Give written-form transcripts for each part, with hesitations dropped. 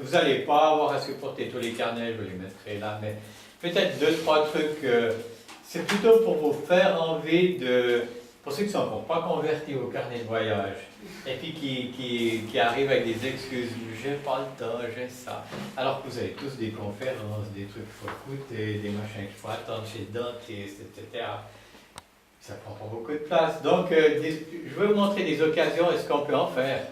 Vous n'allez pas avoir à supporter tous les carnets, je les mettrai là, mais peut-être 2-3 trucs. C'est plutôt pour vous faire envie de... Pour ceux qui ne sont encore pas convertis au carnet de voyage, et puis qui arrivent avec des excuses, j'ai pas le temps, j'ai ça. Alors que vous avez tous des conférences, des trucs qu'il faut écouter, des machins qu'il faut attendre chez le dentiste, etc. Ça prend pas beaucoup de place. Donc, je vais vous montrer des occasions et ce qu'on peut en faire.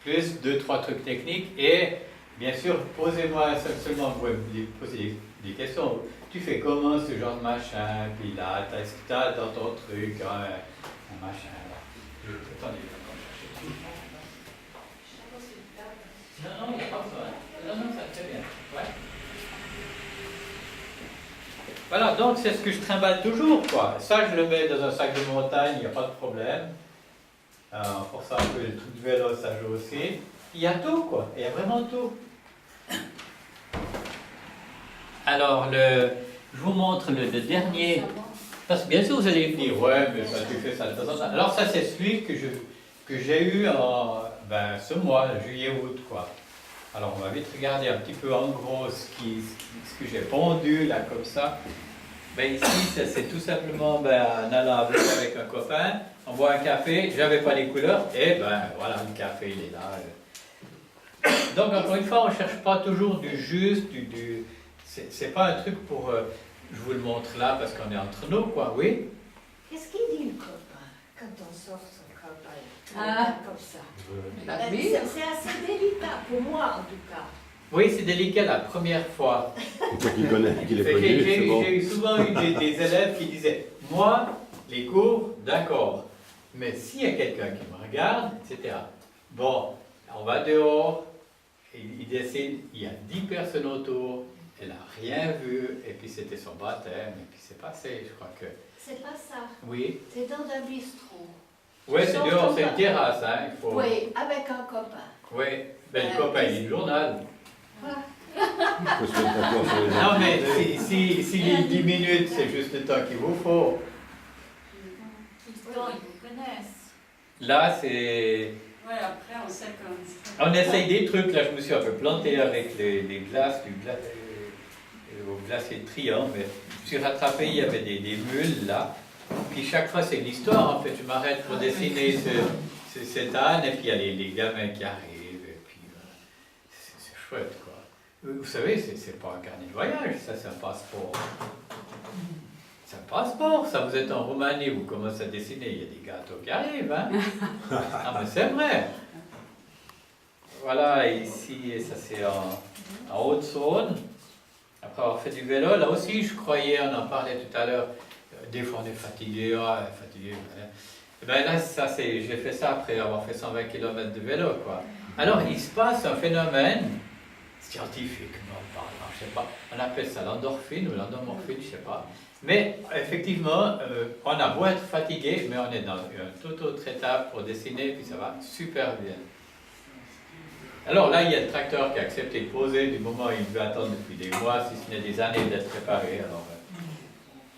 Plus 2-3 trucs techniques et bien sûr, posez-moi seulement, vous pouvez me poser des questions. Tu fais comment ce genre de machin, puis là, est-ce que tu as dans ton truc un machin là. Attendez, je vais chercher. Non, il n'y a pas besoin. Non, ça très bien. Ouais. Voilà, donc c'est ce que je trimballe toujours, quoi. Ça, je le mets dans un sac de montagne, il n'y a pas de problème. Pour ça, un peu le truc de vélo, ça joue aussi. Il y a tout, quoi. Il y a vraiment tout. Alors, je vous montre le dernier. Parce que bien sûr, vous allez me dire, ouais, mais ça, tu fais ça de temps en temps. Alors, ça, c'est celui que j'ai eu ce mois, juillet-août, quoi. Alors, on va vite regarder un petit peu en gros ce que j'ai pondu, là, comme ça. Ici, c'est tout simplement en allant avec un copain, on boit un café, j'avais pas les couleurs, et voilà, le café, il est là. Donc, encore une fois, on ne cherche pas toujours du juste, c'est pas un truc pour... je vous le montre là, parce qu'on est entre nous, quoi, oui? Qu'est-ce qu'il dit, le copain, quand on sort son copain comme ça? C'est assez délicat, pour moi, en tout cas. Oui, c'est délicat la première fois. Toi qui connais, qui l'est connu, c'est bon. J'ai souvent eu des élèves qui disaient, moi, les cours, d'accord, mais s'il y a quelqu'un qui me regarde, etc. Bon, on va dehors, il décide, il y a 10 personnes autour, elle n'a rien vu, et puis c'était son baptême, et puis c'est passé, je crois que... C'est pas ça. Oui. C'est dans un bistrot. Oui, c'est dehors, c'est une terrasse, hein, il faut... Oui, avec un copain. Oui, le copain, il lit le journal. Faut se mettre d'accord sur les Non, mais si les 10 minutes, c'est juste le temps qu'il vous faut. Ils vous connaissent. Là, c'est... Ouais, après, on sait quand... On essaye des trucs, là, je me suis un peu planté avec les glaces au glacier de Triangle, mais je me suis rattrapé, il y avait des mules, là. Puis chaque fois, c'est une histoire, en fait. Je m'arrête pour dessiner cette âne, et puis il y a les gamins qui arrivent, et puis c'est chouette, quoi. Vous savez, c'est pas un carnet de voyage, ça, c'est un passeport. C'est un passeport, ça. Vous êtes en Roumanie, vous commencez à dessiner, il y a des gâteaux qui arrivent, hein. Ah, mais c'est vrai. Voilà, ici, ça c'est en Haute-Saône. Après avoir fait du vélo, là aussi, je croyais, on en parlait tout à l'heure, des fois on est fatigué, fatigué. Et là, j'ai fait ça après avoir fait 120 km de vélo, quoi. Alors, il se passe un phénomène scientifiquement parlant, je sais pas, on appelle ça l'endorphine ou l'endomorphine, je sais pas. Mais effectivement, on a beau être fatigué, mais on est dans une toute autre étape pour dessiner, puis ça va super bien. Alors là, il y a le tracteur qui a accepté de poser du moment où il devait attendre depuis des mois, si ce n'est des années, d'être préparé. Alors,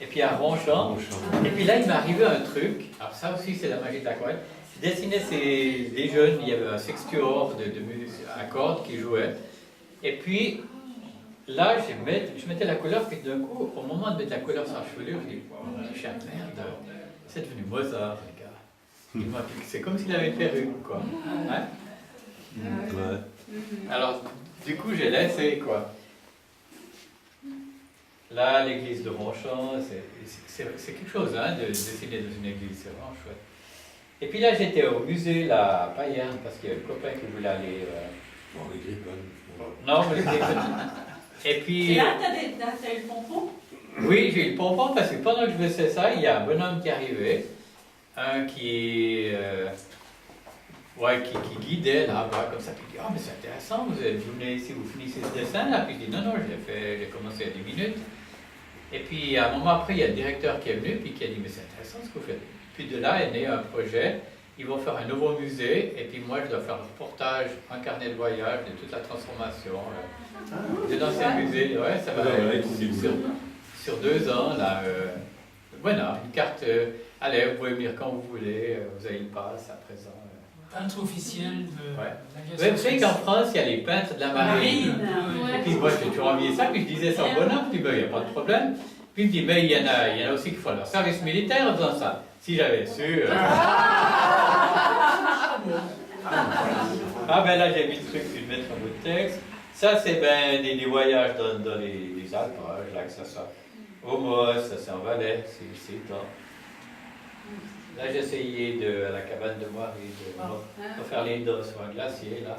et puis à Ronchamp, et puis là, il m'est arrivé un truc, alors ça aussi, c'est la magie de l'aquarelle. Je dessinais des jeunes, il y avait un sextuor de à cordes qui jouait. Et puis, là, je mettais la couleur, puis d'un coup, au moment de mettre la couleur sur la chevelure, je dis, oh, merde, c'est devenu Mozart, les gars. C'est comme s'il avait une perruque, quoi. Hein? Ouais. Alors, du coup, j'ai laissé, quoi. Là, l'église de Ronchamp, c'est quelque chose, hein, de dessiner dans une église, c'est vraiment chouette. Et puis là, j'étais au musée, là, à Payerne, parce qu'il y a un copain qui voulait aller... les Grippon. Non, mais et puis... Et là, t'as eu le pompon? Oui, j'ai eu le pompon parce que pendant que je faisais ça, il y a un bonhomme qui arrivait, un qui guidait là-bas, comme ça, puis il dit, mais c'est intéressant, vous venez ici, vous finissez ce dessin là, puis je dis, non, j'ai commencé il y a 10 minutes. Et puis, à un moment après, il y a le directeur qui est venu, puis qui a dit, mais c'est intéressant ce que vous faites. Puis de là est né un projet. Ils vont faire un nouveau musée, et puis moi je dois faire un reportage, un carnet de voyage de toute la transformation de l'ancien musée. Ouais, ça va être sur 2 ans. Là, voilà, une carte. Allez, vous pouvez venir quand vous voulez, vous avez une passe à présent. peintre officiel de Ouais. l'aviation. Vous savez qu'en France, il y a les peintres de la marine. Ouais. Et puis moi, j'ai toujours envié ça, puis je disais ça au bonhomme, puis ben, il n'y a pas de problème. Puis il me dit, mais il y en a aussi qui font leur service militaire en faisant ça. Si j'avais su. Ah ben là, j'ai mis le truc, je vais le mettre en bout de texte. Ça, c'est ben des voyages dans les Alpages, là, que ça soit au Moss, ça c'est en Valais, c'est le temps. Là, j'ai essayé à la cabane de Moiry de faire les dos sur un glacier, là.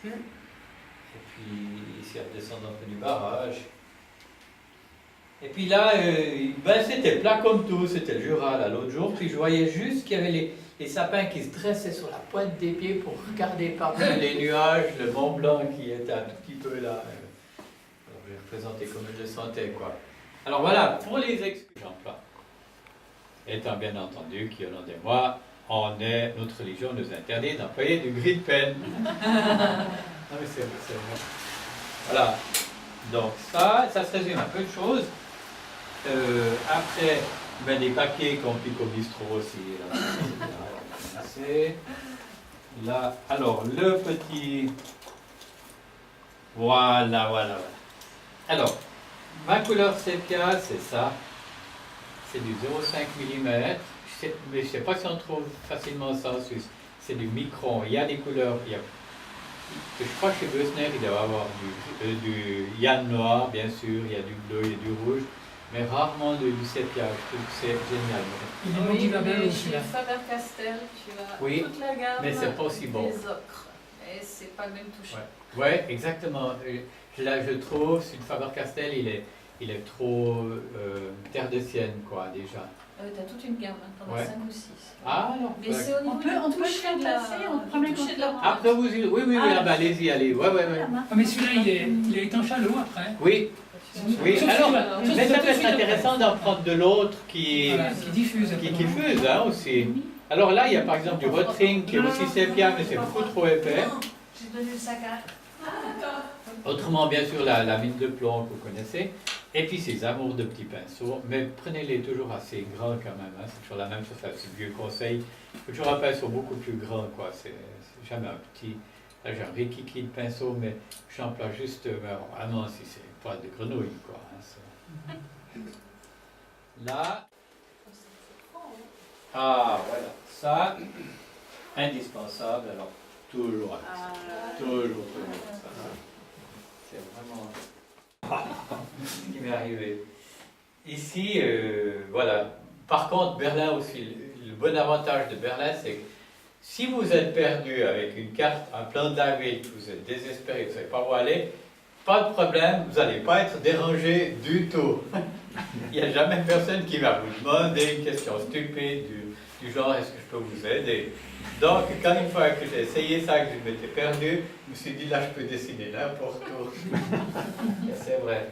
Et puis, ici, redescendre un peu du barrage. Et puis là, ben, c'était plat comme tout, c'était le Jura, là, l'autre jour. Puis je voyais juste qu'il y avait les sapins qui se dressaient sur la pointe des pieds pour regarder par-dessus les nuages, le Mont Blanc qui était un tout petit peu là. Alors, je vais représenter comme je le sentais, quoi. Alors voilà, pour les excuses j'emploie. Étant bien entendu qu'il y en a des mois, notre religion nous interdit d'employer du gris de peine. Non mais c'est vrai. Voilà. Donc ça se résume un peu de choses. Après, ben, des papiers qu'on pique au bistrot aussi. Là, alors, le petit... Voilà. Alors, ma couleur sépia, c'est ça. C'est du 0,5 mm. Mais je ne sais pas si on trouve facilement ça en Suisse. C'est du micron. Il y a des couleurs. Je crois que chez Bössner, il doit y avoir du Yann noir, bien sûr. Il y a du bleu, il y a du rouge. Mais rarement du sépia. Je trouve que c'est génial. Il est motivable aussi là. Chez Faber-Castell, tu as Oui, toute la gamme mais c'est pas aussi bon. des ocres. Et c'est pas le même toucher. Ouais, exactement. Là, je trouve, sur le Faber-Castell, il est trop terre de sienne, quoi, déjà. T'as toute une gamme, hein, t'en as 5 ou 6. Ah, non. Mais c'est au niveau On peut toucher le de la... placer, on prend les toucher de la contours. Après, oui, ah, bah, allez-y, allez. Ouais. Ah, mais celui-là, il est étanche à l'eau après. Oui, Sauf alors, celui-là. mais ça peut être intéressant d'en prendre de l'autre qui diffuse. Qui diffuse, hein, aussi. Alors là, il y a par exemple du Rotring qui est aussi sépia, mais c'est beaucoup trop épais. J'ai donné le sac à... Autrement, bien sûr, la mine de plomb que vous connaissez. Et puis ces amours de petits pinceaux, mais prenez-les toujours assez grands quand même. Hein. C'est toujours la même chose, c'est le vieux conseil. Il faut toujours un pinceau beaucoup plus grand, quoi. C'est jamais un petit. Là, j'ai un rikiki de pinceau, mais j'emploie juste vraiment si c'est pas de grenouille, quoi. Hein, là. Ah, voilà. Ça, indispensable. Alors, toujours avec ça. Toujours ça. C'est vraiment ce qui m'est arrivé. Ici, voilà. Par contre, Berlin aussi, le bon avantage de Berlin, c'est que si vous êtes perdu avec une carte, un plan de la ville, que vous êtes désespéré, vous ne savez pas où aller, pas de problème, vous n'allez pas être dérangé du tout. Il n'y a jamais personne qui va vous demander une question stupide du genre « est-ce que je peux vous aider ?» Donc, quand une fois que j'ai essayé ça, que je m'étais perdu, je me suis dit « là, je peux dessiner n'importe où. » C'est vrai.